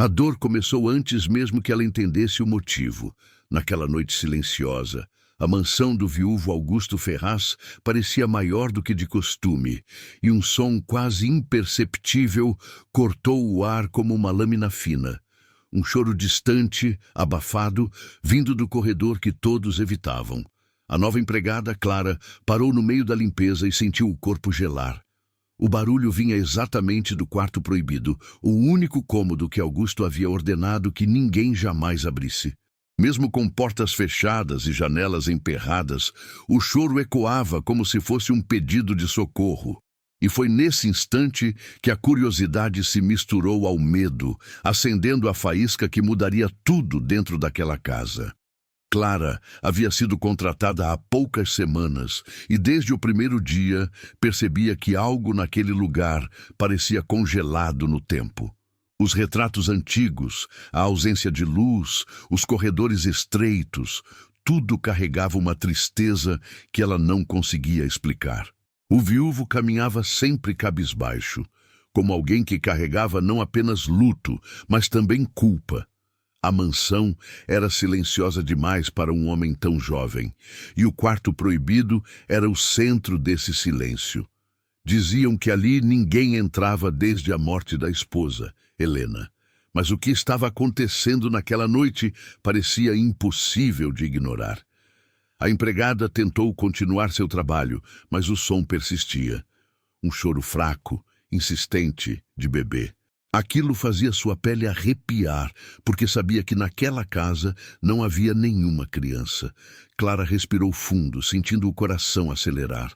A dor começou antes mesmo que ela entendesse o motivo. Naquela noite silenciosa, a mansão do viúvo Augusto Ferraz parecia maior do que de costume, e um som quase imperceptível cortou o ar como uma lâmina fina. Um choro distante, abafado, vindo do corredor que todos evitavam. A nova empregada, Clara, parou no meio da limpeza e sentiu o corpo gelar. O barulho vinha exatamente do quarto proibido, o único cômodo que Augusto havia ordenado que ninguém jamais abrisse. Mesmo com portas fechadas e janelas emperradas, o choro ecoava como se fosse um pedido de socorro. E foi nesse instante que a curiosidade se misturou ao medo, acendendo a faísca que mudaria tudo dentro daquela casa. Clara havia sido contratada há poucas semanas e desde o primeiro dia percebia que algo naquele lugar parecia congelado no tempo. Os retratos antigos, a ausência de luz, os corredores estreitos, tudo carregava uma tristeza que ela não conseguia explicar. O viúvo caminhava sempre cabisbaixo, como alguém que carregava não apenas luto, mas também culpa. A mansão era silenciosa demais para um homem tão jovem, e o quarto proibido era o centro desse silêncio. Diziam que ali ninguém entrava desde a morte da esposa, Helena. Mas o que estava acontecendo naquela noite parecia impossível de ignorar. A empregada tentou continuar seu trabalho, mas o som persistia. Um choro fraco, insistente, de bebê. Aquilo fazia sua pele arrepiar, porque sabia que naquela casa não havia nenhuma criança. Clara respirou fundo, sentindo o coração acelerar.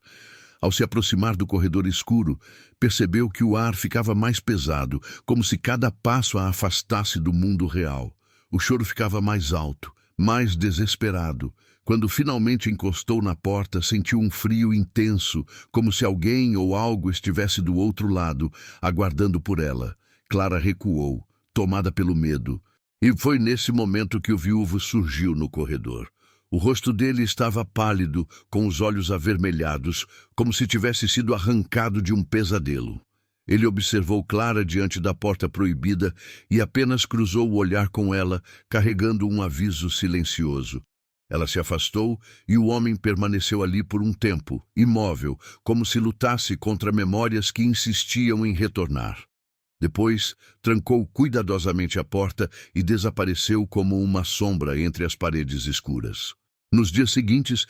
Ao se aproximar do corredor escuro, percebeu que o ar ficava mais pesado, como se cada passo a afastasse do mundo real. O choro ficava mais alto, mais desesperado. Quando finalmente encostou na porta, sentiu um frio intenso, como se alguém ou algo estivesse do outro lado, aguardando por ela. Clara recuou, tomada pelo medo, e foi nesse momento que o viúvo surgiu no corredor. O rosto dele estava pálido, com os olhos avermelhados, como se tivesse sido arrancado de um pesadelo. Ele observou Clara diante da porta proibida e apenas cruzou o olhar com ela, carregando um aviso silencioso. Ela se afastou e o homem permaneceu ali por um tempo, imóvel, como se lutasse contra memórias que insistiam em retornar. Depois, trancou cuidadosamente a porta e desapareceu como uma sombra entre as paredes escuras. Nos dias seguintes,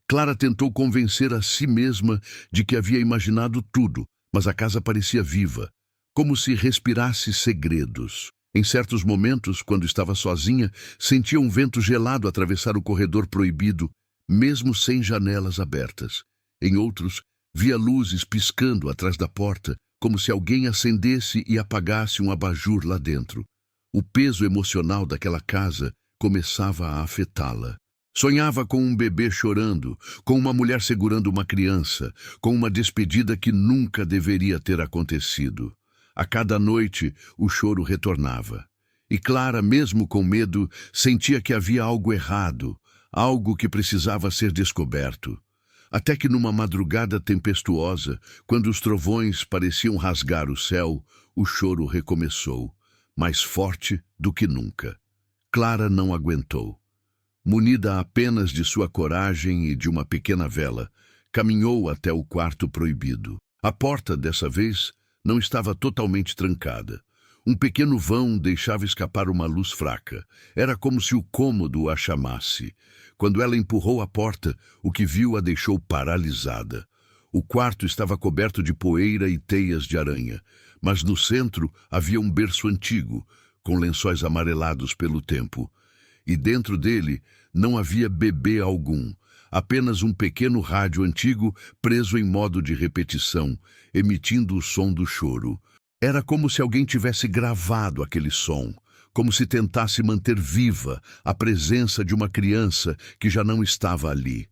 Clara tentou convencer a si mesma de que havia imaginado tudo, mas a casa parecia viva, como se respirasse segredos. Em certos momentos, quando estava sozinha, sentia um vento gelado atravessar o corredor proibido, mesmo sem janelas abertas. Em outros, via luzes piscando atrás da porta, como se alguém acendesse e apagasse um abajur lá dentro. O peso emocional daquela casa começava a afetá-la. Sonhava com um bebê chorando, com uma mulher segurando uma criança, com uma despedida que nunca deveria ter acontecido. A cada noite, o choro retornava. E Clara, mesmo com medo, sentia que havia algo errado, algo que precisava ser descoberto. Até que numa madrugada tempestuosa, quando os trovões pareciam rasgar o céu, o choro recomeçou, mais forte do que nunca. Clara não aguentou. Munida apenas de sua coragem e de uma pequena vela, caminhou até o quarto proibido. A porta, dessa vez, não estava totalmente trancada. Um pequeno vão deixava escapar uma luz fraca. Era como se o cômodo a chamasse. Quando ela empurrou a porta, o que viu a deixou paralisada. O quarto estava coberto de poeira e teias de aranha, mas no centro havia um berço antigo, com lençóis amarelados pelo tempo. E dentro dele não havia bebê algum, apenas um pequeno rádio antigo preso em modo de repetição, emitindo o som do choro. Era como se alguém tivesse gravado aquele som, como se tentasse manter viva a presença de uma criança que já não estava ali.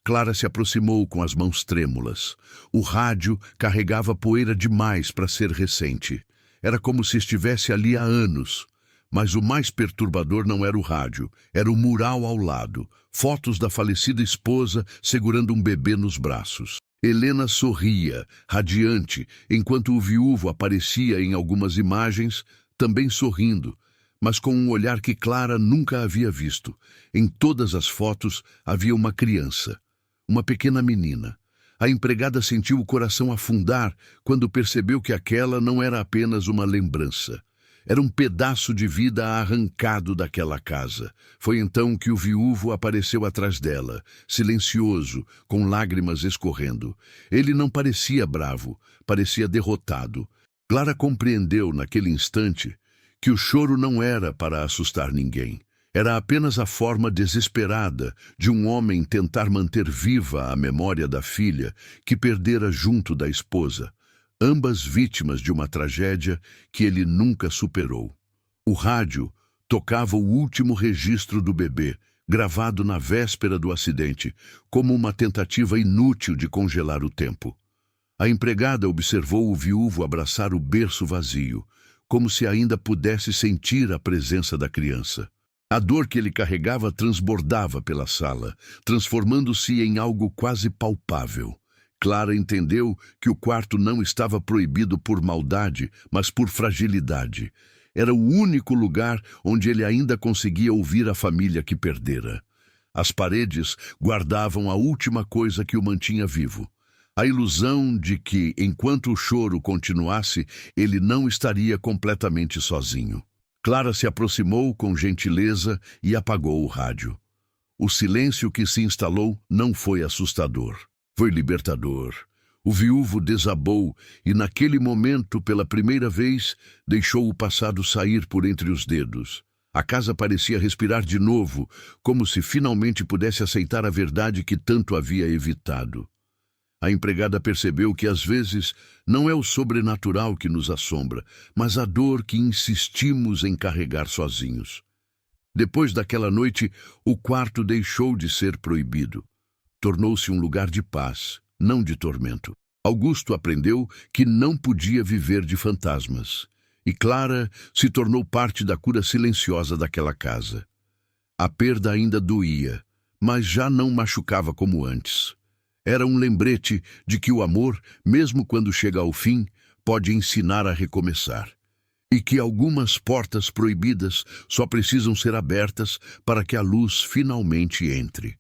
Clara se aproximou com as mãos trêmulas. O rádio carregava poeira demais para ser recente. Era como se estivesse ali há anos. Mas o mais perturbador não era o rádio, era o mural ao lado, fotos da falecida esposa segurando um bebê nos braços. Helena sorria, radiante, enquanto o viúvo aparecia em algumas imagens, também sorrindo, mas com um olhar que Clara nunca havia visto. Em todas as fotos havia uma criança, uma pequena menina. A empregada sentiu o coração afundar quando percebeu que aquela não era apenas uma lembrança. Era um pedaço de vida arrancado daquela casa. Foi então que o viúvo apareceu atrás dela, silencioso, com lágrimas escorrendo. Ele não parecia bravo, parecia derrotado. Clara compreendeu naquele instante que o choro não era para assustar ninguém. Era apenas a forma desesperada de um homem tentar manter viva a memória da filha que perdera junto da esposa, ambas vítimas de uma tragédia que ele nunca superou. O rádio tocava o último registro do bebê, gravado na véspera do acidente, como uma tentativa inútil de congelar o tempo. A empregada observou o viúvo abraçar o berço vazio, como se ainda pudesse sentir a presença da criança. A dor que ele carregava transbordava pela sala, transformando-se em algo quase palpável. Clara entendeu que o quarto não estava proibido por maldade, mas por fragilidade. Era o único lugar onde ele ainda conseguia ouvir a família que perdera. As paredes guardavam a última coisa que o mantinha vivo. A ilusão de que, enquanto o choro continuasse, ele não estaria completamente sozinho. Clara se aproximou com gentileza e apagou o rádio. O silêncio que se instalou não foi assustador. Foi libertador. O viúvo desabou e, naquele momento, pela primeira vez, deixou o passado sair por entre os dedos. A casa parecia respirar de novo, como se finalmente pudesse aceitar a verdade que tanto havia evitado. A empregada percebeu que, às vezes, não é o sobrenatural que nos assombra, mas a dor que insistimos em carregar sozinhos. Depois daquela noite, o quarto deixou de ser proibido. Tornou-se um lugar de paz, não de tormento. Augusto aprendeu que não podia viver de fantasmas, e Clara se tornou parte da cura silenciosa daquela casa. A perda ainda doía, mas já não machucava como antes. Era um lembrete de que o amor, mesmo quando chega ao fim, pode ensinar a recomeçar. E que algumas portas proibidas só precisam ser abertas para que a luz finalmente entre.